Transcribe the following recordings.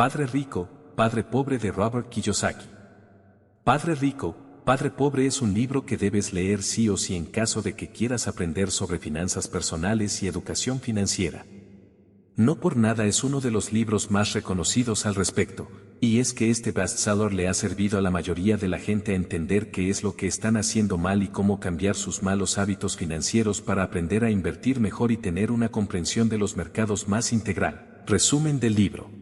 Padre rico, padre pobre de Robert Kiyosaki. Padre rico, padre pobre es un libro que debes leer sí o sí en caso de que quieras aprender sobre finanzas personales y educación financiera. No por nada es uno de los libros más reconocidos al respecto, y es que este bestseller le ha servido a la mayoría de la gente a entender qué es lo que están haciendo mal y cómo cambiar sus malos hábitos financieros para aprender a invertir mejor y tener una comprensión de los mercados más integral. Resumen del libro.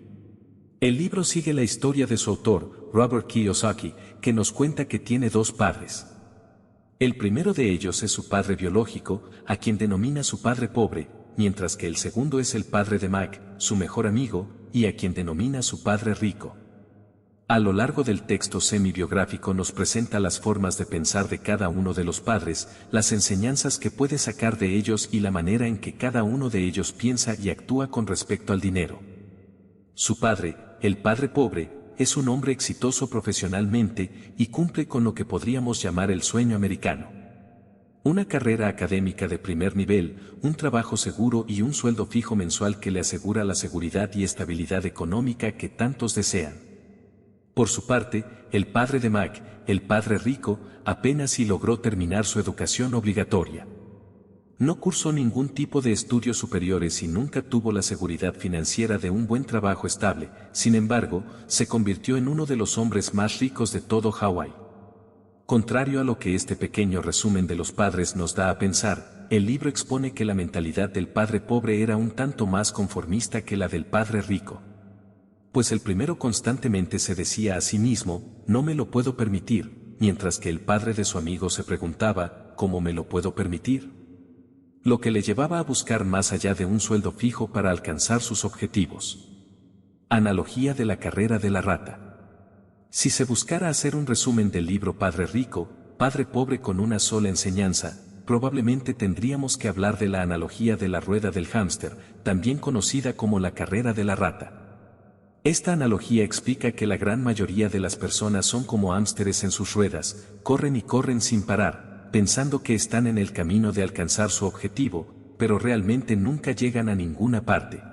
El libro sigue la historia de su autor, Robert Kiyosaki, que nos cuenta que tiene dos padres. El primero de ellos es su padre biológico, a quien denomina su padre pobre, mientras que el segundo es el padre de Mac, su mejor amigo, y a quien denomina su padre rico. A lo largo del texto semi-biográfico nos presenta las formas de pensar de cada uno de los padres, las enseñanzas que puede sacar de ellos y la manera en que cada uno de ellos piensa y actúa con respecto al dinero. Su padre, el padre pobre, es un hombre exitoso profesionalmente y cumple con lo que podríamos llamar el sueño americano. Una carrera académica de primer nivel, un trabajo seguro y un sueldo fijo mensual que le asegura la seguridad y estabilidad económica que tantos desean. Por su parte, el padre de Mac, el padre rico, apenas si logró terminar su educación obligatoria. No cursó ningún tipo de estudios superiores y nunca tuvo la seguridad financiera de un buen trabajo estable, sin embargo, se convirtió en uno de los hombres más ricos de todo Hawái. Contrario a lo que este pequeño resumen de los padres nos da a pensar, el libro expone que la mentalidad del padre pobre era un tanto más conformista que la del padre rico. Pues el primero constantemente se decía a sí mismo, no me lo puedo permitir, mientras que el padre de su amigo se preguntaba, ¿cómo me lo puedo permitir? Lo que le llevaba a buscar más allá de un sueldo fijo para alcanzar sus objetivos. Analogía de la carrera de la rata. Si se buscara hacer un resumen del libro Padre Rico, Padre Pobre con una sola enseñanza, probablemente tendríamos que hablar de la analogía de la rueda del hámster, también conocida como la carrera de la rata. Esta analogía explica que la gran mayoría de las personas son como hámsteres en sus ruedas, corren y corren sin parar, pensando que están en el camino de alcanzar su objetivo, pero realmente nunca llegan a ninguna parte.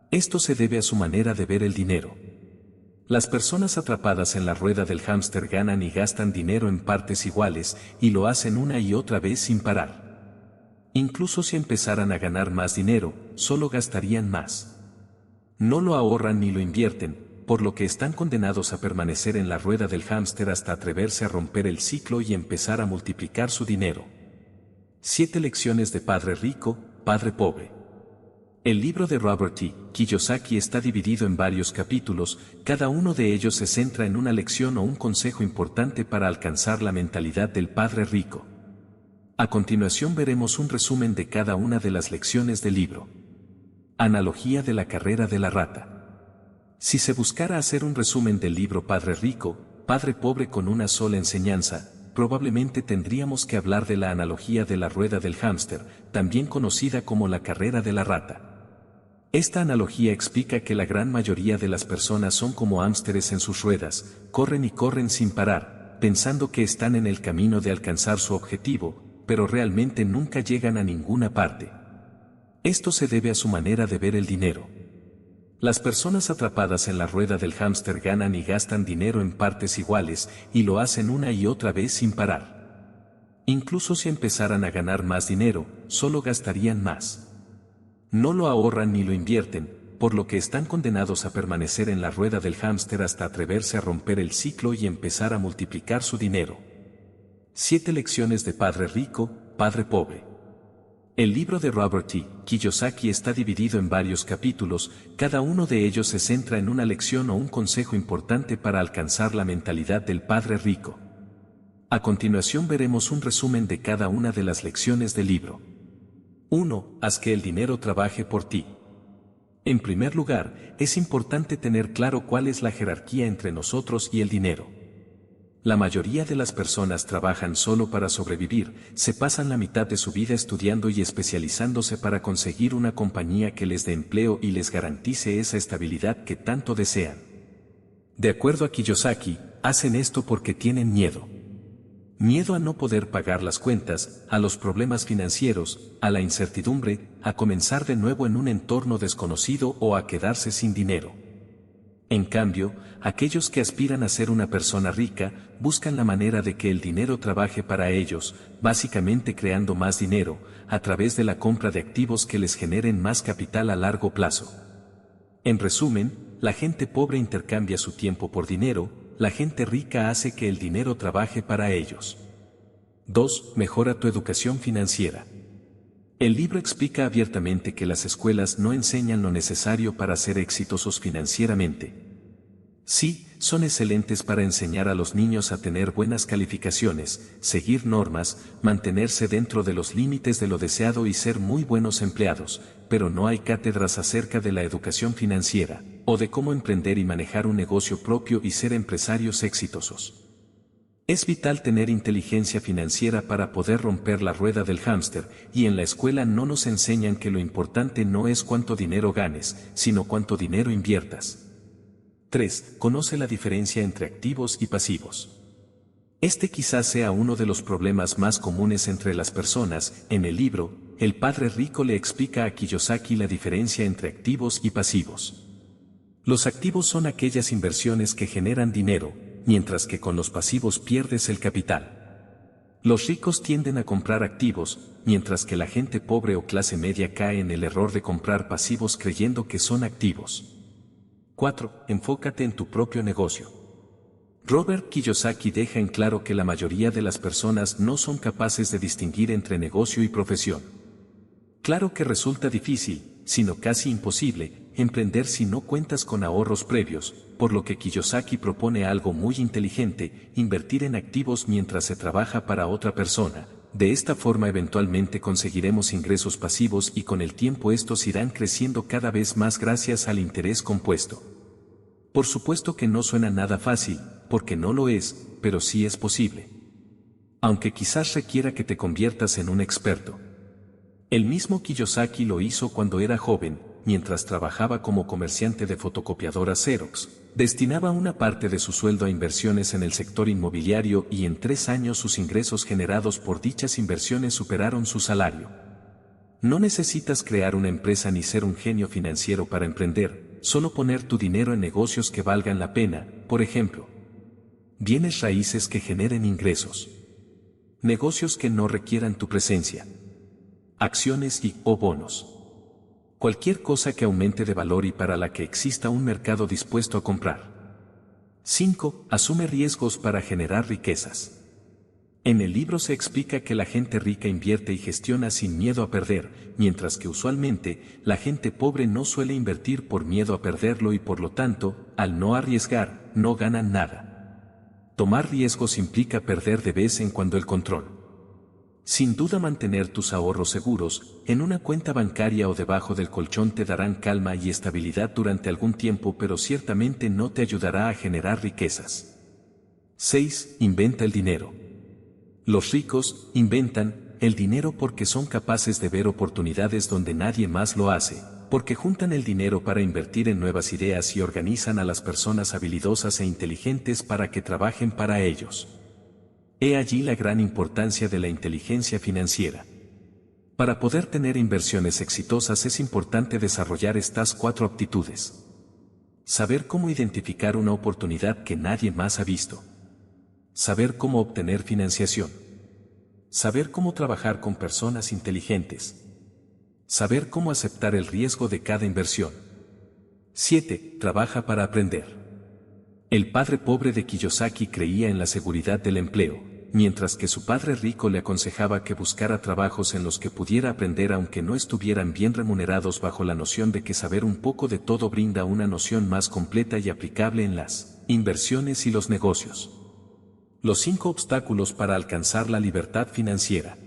Esto se debe a su manera de ver el dinero. Las personas atrapadas en la rueda del hámster ganan y gastan dinero en partes iguales, y lo hacen una y otra vez sin parar. Incluso si empezaran a ganar más dinero, solo gastarían más. No lo ahorran ni lo invierten, por lo que están condenados a permanecer en la rueda del hámster hasta atreverse a romper el ciclo y empezar a multiplicar su dinero. 7 lecciones de Padre Rico, Padre Pobre. El libro de Robert T. Kiyosaki está dividido en varios capítulos, cada uno de ellos se centra en una lección o un consejo importante para alcanzar la mentalidad del Padre Rico. A continuación veremos un resumen de cada una de las lecciones del libro. Analogía de la carrera de la rata. Si se buscara hacer un resumen del libro Padre Rico, Padre Pobre con una sola enseñanza, probablemente tendríamos que hablar de la analogía de la rueda del hámster, también conocida como la carrera de la rata. Esta analogía explica que la gran mayoría de las personas son como hámsteres en sus ruedas, corren y corren sin parar, pensando que están en el camino de alcanzar su objetivo, pero realmente nunca llegan a ninguna parte. Esto se debe a su manera de ver el dinero. Las personas atrapadas en la rueda del hámster ganan y gastan dinero en partes iguales, y lo hacen una y otra vez sin parar. Incluso si empezaran a ganar más dinero, solo gastarían más. No lo ahorran ni lo invierten, por lo que están condenados a permanecer en la rueda del hámster hasta atreverse a romper el ciclo y empezar a multiplicar su dinero. 7 lecciones de Padre Rico, Padre Pobre. El libro de Robert T. Kiyosaki está dividido en varios capítulos, cada uno de ellos se centra en una lección o un consejo importante para alcanzar la mentalidad del Padre Rico. A continuación veremos un resumen de cada una de las lecciones del libro. 1. Haz que el dinero trabaje por ti. En primer lugar, es importante tener claro cuál es la jerarquía entre nosotros y el dinero. La mayoría de las personas trabajan solo para sobrevivir, se pasan la mitad de su vida estudiando y especializándose para conseguir una compañía que les dé empleo y les garantice esa estabilidad que tanto desean. De acuerdo a Kiyosaki, hacen esto porque tienen miedo. Miedo a no poder pagar las cuentas, a los problemas financieros, a la incertidumbre, a comenzar de nuevo en un entorno desconocido o a quedarse sin dinero. En cambio, aquellos que aspiran a ser una persona rica, buscan la manera de que el dinero trabaje para ellos, básicamente creando más dinero, a través de la compra de activos que les generen más capital a largo plazo. En resumen, la gente pobre intercambia su tiempo por dinero, la gente rica hace que el dinero trabaje para ellos. 2. Mejora tu educación financiera. El libro explica abiertamente que las escuelas no enseñan lo necesario para ser exitosos financieramente. Sí, son excelentes para enseñar a los niños a tener buenas calificaciones, seguir normas, mantenerse dentro de los límites de lo deseado y ser muy buenos empleados, pero no hay cátedras acerca de la educación financiera, o de cómo emprender y manejar un negocio propio y ser empresarios exitosos. Es vital tener inteligencia financiera para poder romper la rueda del hámster, y en la escuela no nos enseñan que lo importante no es cuánto dinero ganes, sino cuánto dinero inviertas. 3. Conoce la diferencia entre activos y pasivos. Este quizás sea uno de los problemas más comunes entre las personas. En el libro, el padre rico le explica a Kiyosaki la diferencia entre activos y pasivos. Los activos son aquellas inversiones que generan dinero, mientras que con los pasivos pierdes el capital. Los ricos tienden a comprar activos, mientras que la gente pobre o clase media cae en el error de comprar pasivos creyendo que son activos. 4. Enfócate en tu propio negocio. Robert Kiyosaki deja en claro que la mayoría de las personas no son capaces de distinguir entre negocio y profesión. Claro que resulta difícil, sino casi imposible, emprender si no cuentas con ahorros previos, por lo que Kiyosaki propone algo muy inteligente: invertir en activos mientras se trabaja para otra persona. De esta forma eventualmente conseguiremos ingresos pasivos y con el tiempo estos irán creciendo cada vez más gracias al interés compuesto. Por supuesto que no suena nada fácil, porque no lo es, pero sí es posible. Aunque quizás requiera que te conviertas en un experto. El mismo Kiyosaki lo hizo cuando era joven, mientras trabajaba como comerciante de fotocopiadoras Xerox. Destinaba una parte de su sueldo a inversiones en el sector inmobiliario y en 3 años sus ingresos generados por dichas inversiones superaron su salario. No necesitas crear una empresa ni ser un genio financiero para emprender, solo poner tu dinero en negocios que valgan la pena, por ejemplo. Bienes raíces que generen ingresos. Negocios que no requieran tu presencia. Acciones o bonos. Cualquier cosa que aumente de valor y para la que exista un mercado dispuesto a comprar. 5. Asume riesgos para generar riquezas. En el libro se explica que la gente rica invierte y gestiona sin miedo a perder, mientras que usualmente, la gente pobre no suele invertir por miedo a perderlo y por lo tanto, al no arriesgar, no ganan nada. Tomar riesgos implica perder de vez en cuando el control. Sin duda mantener tus ahorros seguros, en una cuenta bancaria o debajo del colchón te darán calma y estabilidad durante algún tiempo, pero ciertamente no te ayudará a generar riquezas. 6. Inventa el dinero. Los ricos inventan el dinero porque son capaces de ver oportunidades donde nadie más lo hace, porque juntan el dinero para invertir en nuevas ideas y organizan a las personas habilidosas e inteligentes para que trabajen para ellos. He allí la gran importancia de la inteligencia financiera. Para poder tener inversiones exitosas es importante desarrollar estas 4 aptitudes. Saber cómo identificar una oportunidad que nadie más ha visto. Saber cómo obtener financiación. Saber cómo trabajar con personas inteligentes. Saber cómo aceptar el riesgo de cada inversión. 7. Trabaja para aprender. El padre pobre de Kiyosaki creía en la seguridad del empleo, mientras que su padre rico le aconsejaba que buscara trabajos en los que pudiera aprender aunque no estuvieran bien remunerados, bajo la noción de que saber un poco de todo brinda una noción más completa y aplicable en las inversiones y los negocios. Los 5 obstáculos para alcanzar la libertad financiera.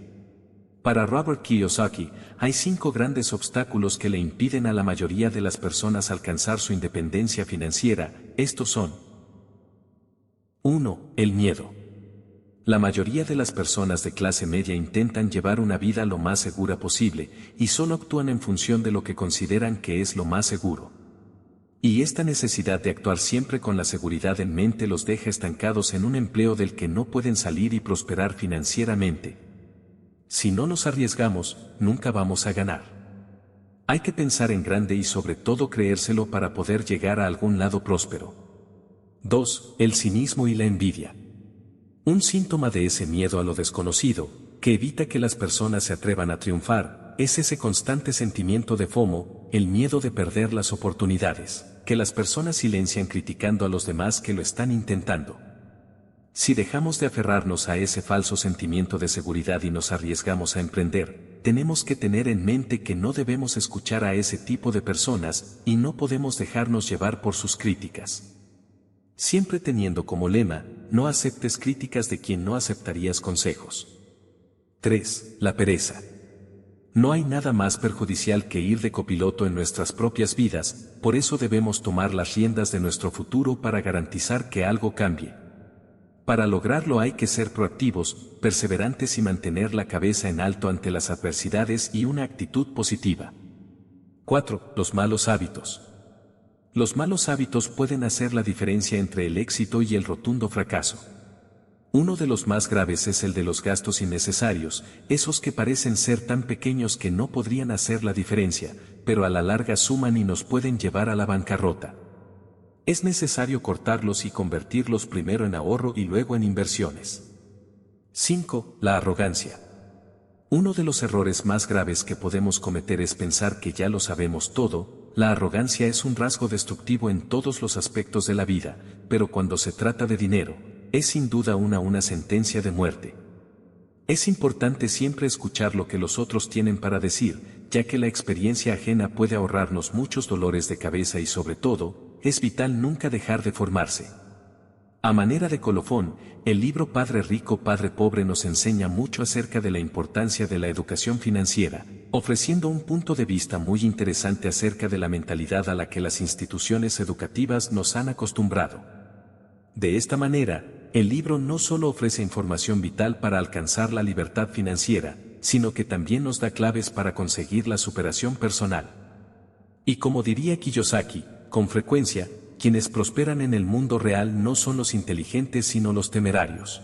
Para Robert Kiyosaki, hay 5 grandes obstáculos que le impiden a la mayoría de las personas alcanzar su independencia financiera. Estos son: 1. El miedo. La mayoría de las personas de clase media intentan llevar una vida lo más segura posible, y solo actúan en función de lo que consideran que es lo más seguro. Y esta necesidad de actuar siempre con la seguridad en mente los deja estancados en un empleo del que no pueden salir y prosperar financieramente. Si no nos arriesgamos, nunca vamos a ganar. Hay que pensar en grande y sobre todo creérselo para poder llegar a algún lado próspero. 2. El cinismo y la envidia. Un síntoma de ese miedo a lo desconocido, que evita que las personas se atrevan a triunfar, es ese constante sentimiento de FOMO, el miedo de perder las oportunidades, que las personas silencian criticando a los demás que lo están intentando. Si dejamos de aferrarnos a ese falso sentimiento de seguridad y nos arriesgamos a emprender, tenemos que tener en mente que no debemos escuchar a ese tipo de personas y no podemos dejarnos llevar por sus críticas. Siempre teniendo como lema, no aceptes críticas de quien no aceptarías consejos. 3. La pereza. No hay nada más perjudicial que ir de copiloto en nuestras propias vidas, por eso debemos tomar las riendas de nuestro futuro para garantizar que algo cambie. Para lograrlo hay que ser proactivos, perseverantes y mantener la cabeza en alto ante las adversidades y una actitud positiva. 4. Los malos hábitos. Los malos hábitos pueden hacer la diferencia entre el éxito y el rotundo fracaso. Uno de los más graves es el de los gastos innecesarios, esos que parecen ser tan pequeños que no podrían hacer la diferencia, pero a la larga suman y nos pueden llevar a la bancarrota. Es necesario cortarlos y convertirlos primero en ahorro y luego en inversiones. 5. La arrogancia. Uno de los errores más graves que podemos cometer es pensar que ya lo sabemos todo. La arrogancia es un rasgo destructivo en todos los aspectos de la vida, pero cuando se trata de dinero, es sin duda una sentencia de muerte. Es importante siempre escuchar lo que los otros tienen para decir, ya que la experiencia ajena puede ahorrarnos muchos dolores de cabeza y sobre todo, es vital nunca dejar de formarse. A manera de colofón, el libro Padre Rico, Padre Pobre nos enseña mucho acerca de la importancia de la educación financiera, ofreciendo un punto de vista muy interesante acerca de la mentalidad a la que las instituciones educativas nos han acostumbrado. De esta manera, el libro no solo ofrece información vital para alcanzar la libertad financiera, sino que también nos da claves para conseguir la superación personal. Y como diría Kiyosaki, con frecuencia, quienes prosperan en el mundo real no son los inteligentes sino los temerarios.